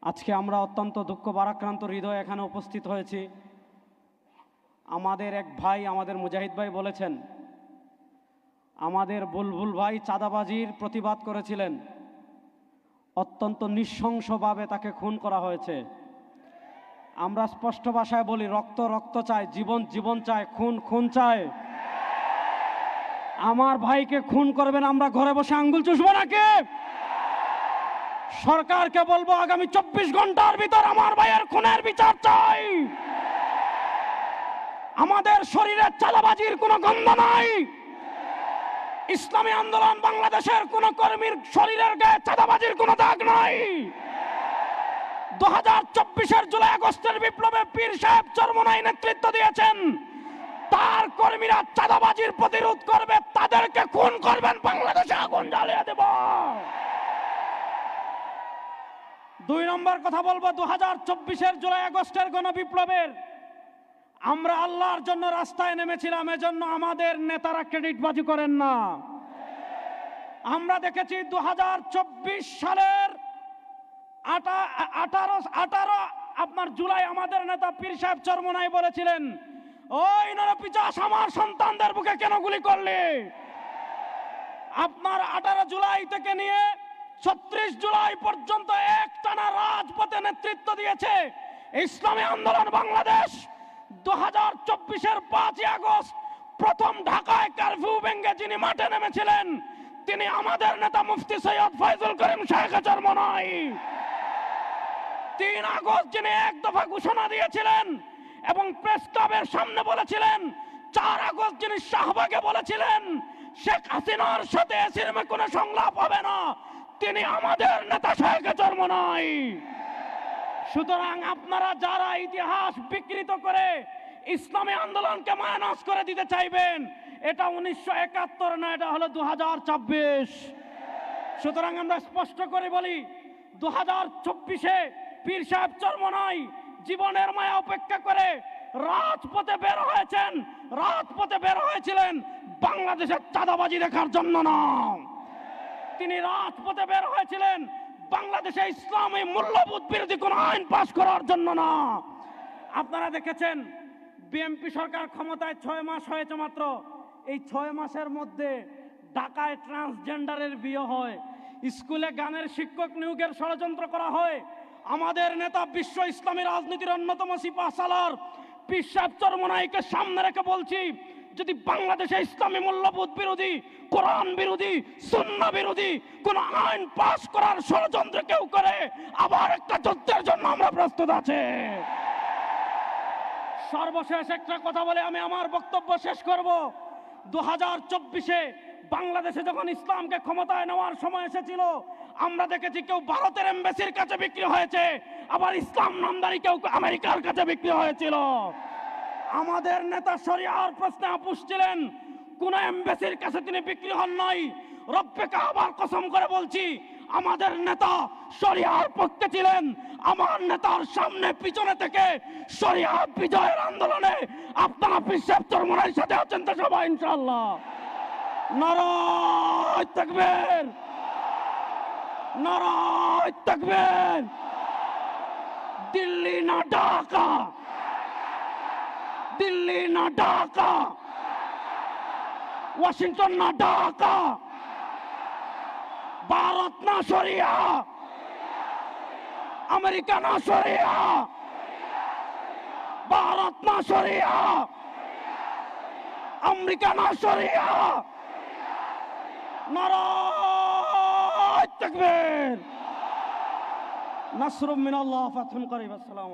আজকে আমরা অত্যন্ত দুঃখ ভারাক্রান্ত হৃদয়ে এখানে উপস্থিত হয়েছি। আমাদের এক ভাই, আমাদের মুজাহিদ ভাই বলেছেন, আমাদের বুলবুল ভাই চাঁদাবাজির প্রতিবাদ করেছিলেন, অত্যন্ত নৃশংসভাবে তাকে খুন করা হয়েছে। আমরা স্পষ্ট ভাষায় বলি, রক্ত রক্ত চায়, জীবন জীবন চায়, খুন খুন চায়। আমার ভাইকে খুন করবেন, আমরা ঘরে বসে আঙ্গুল চুষবো নাকি? সরকারকে বলবো, আগামী 24 ঘন্টার ভিতর আমার ভাইয়ের খুনের বিচার চাই। আমাদের শরীরে চাঁদাবাজির কোনো গন্ধ নাই। ইসলামী আন্দোলন বাংলাদেশের কোন কর্মীর শরীরের গায়ে চাঁদাবাজির কোনো দাগ নাই। 2024-এর জুলাই আগস্টের বিপ্লবে পীর সাহেব চরমোনাই নেতৃত্ব দিয়েছেন। তার কর্মীরা চাঁদাবাজির প্রতিরোধ করবে, তাদেরকে খুন করবেন, বাংলাদেশে আগুন জ্বালিয়ে দেব। 2 নম্বর কথা বলবো, 2024-এর জুলাই আগস্টের গণবিপ্লবের আমরা আল্লাহর জন্য রাস্তায় নেমেছিলাম, এজন্য আমাদের নেতারা ক্রেডিটবাজি করেন না। আমরা দেখেছি 2024 সালের 18 আপনার জুলাই আমাদের নেতা পীর সাহেব চরমোনাই বলেছিলেন, ওই নরপিচাস আমার সন্তানদের বুকে কেন গুলি করলে? আপনার 18 জুলাই থেকে নিয়ে 36 জুলাই পর্যন্ত একটানা রাজপথে নেতৃত্ব দিয়েছে ইসলামী আন্দোলন বাংলাদেশ। 2024-এর 5 আগস্ট প্রথম ঢাকায় কারফিউ ভেঙে যিনি মাঠে নেমেছিলেন, তিনি আমাদের নেতা মুফতি সৈয়দ ফয়জুল করিম শেখ চরমোনাই। 3 আগস্ট যিনি এক দফা ঘোষণা দিয়েছিলেন এবং প্রেস ক্লাবের সামনে বলেছিলেন, 4 আগস্ট যিনি শাহবাগে বলেছিলেন শেখ হাসিনার সাথে এসিরমে কোনো সংলাপ হবে না, তিনি আমাদের নেতা শেখ চরমোনাই। সুতরাং আপনারা যারা ইতিহাস বিকৃত করে ইসলামী আন্দোলনকে মাইনাস করে দিতে চাইবেন, এটা 1971 না, এটা হলো 2024। সুতরাং আমরা স্পষ্ট করে বলি, 2024-এ পীর সাহেব চরমোনাই জীবনের মায়া উপেক্ষা করে রাজপথে বের হয়েছেন। রাজপথে বের হয়েছিলেন বাংলাদেশের চাঁদাবাজি দেখার জন্য না, তিনি রাজপথে বের হয়েছিলেন বাংলাদেশে ইসলামী মূল্যবোধ বিরোধী কোন আইন পাস করার জন্য না। আপনারা দেখেছেন, বিএনপি সরকার ক্ষমতায় 6 মাস হয়েছে মাত্র। এই 6 মাসের মধ্যে ঢাকায় ট্রান্সজেন্ডারের বিয়ে হয়, স্কুলে গানের শিক্ষক নিয়োগের ষড়যন্ত্র করা হয়। আমাদের নেতা বিশ্ব ইসলামী রাজনীতির অন্যতম সিপাহসালার পীর সাহেব চরমোনাইকে সামনে রেখে বলছি, যদি বাংলাদেশে ইসলামী মূল্যবোধ বিরোধী, কোরআন বিরোধী, সুন্নাহ বিরোধী কোন আইন পাস করার ষড়যন্ত্র কেউ করে, আবার একটা যুদ্ধের জন্য আমরা প্রস্তুত আছি। সর্বশেষ একটা কথা বলে আমি আমার বক্তব্য শেষ করব। 2024-এ বাংলাদেশে যখন ইসলামকে ক্ষমতায় নেওয়ার সময় এসেছিল, আমরা দেখেছি কেউ ভারতের এমবাসির কাছে বিক্রি হয়েছে, আবার ইসলাম নামদারি কেউ আমেরিকার কাছে বিক্রি হয়েছিল। আমাদের নেতা শরিয়ার প্রশ্নে আপোষ ছিলেন, কোন এমবাসির কাছে তিনি বিক্রি হন নাই। রব্বে কাবার কসম করে বলছি, আমাদের নেতা শরিয়ার পক্ষে ছিলেন। আমার নেতার সামনে পিছনে থেকে শরিয়া বিজয়ের আন্দোলনে আপনারা পীর সাহেব চরমোনাইর সাথে আছেন তো সবাই ইনশাআল্লাহ। নারায়ে তাকবীর, নারায়ে তাকবীর। দিল্লি না ঢাকা, দিল্লি না ঢাকা, ওয়াশিংটন না ঢাকা, ভারত না শরিয়া, আমেরিকা না শরিয়া, ভারত না শরিয়া, আমেরিকা না শরিয়া। নারায়ে তাকবীর। নাসরুম মিনাল্লাহ, ফাতহুন করিব। আসসালামু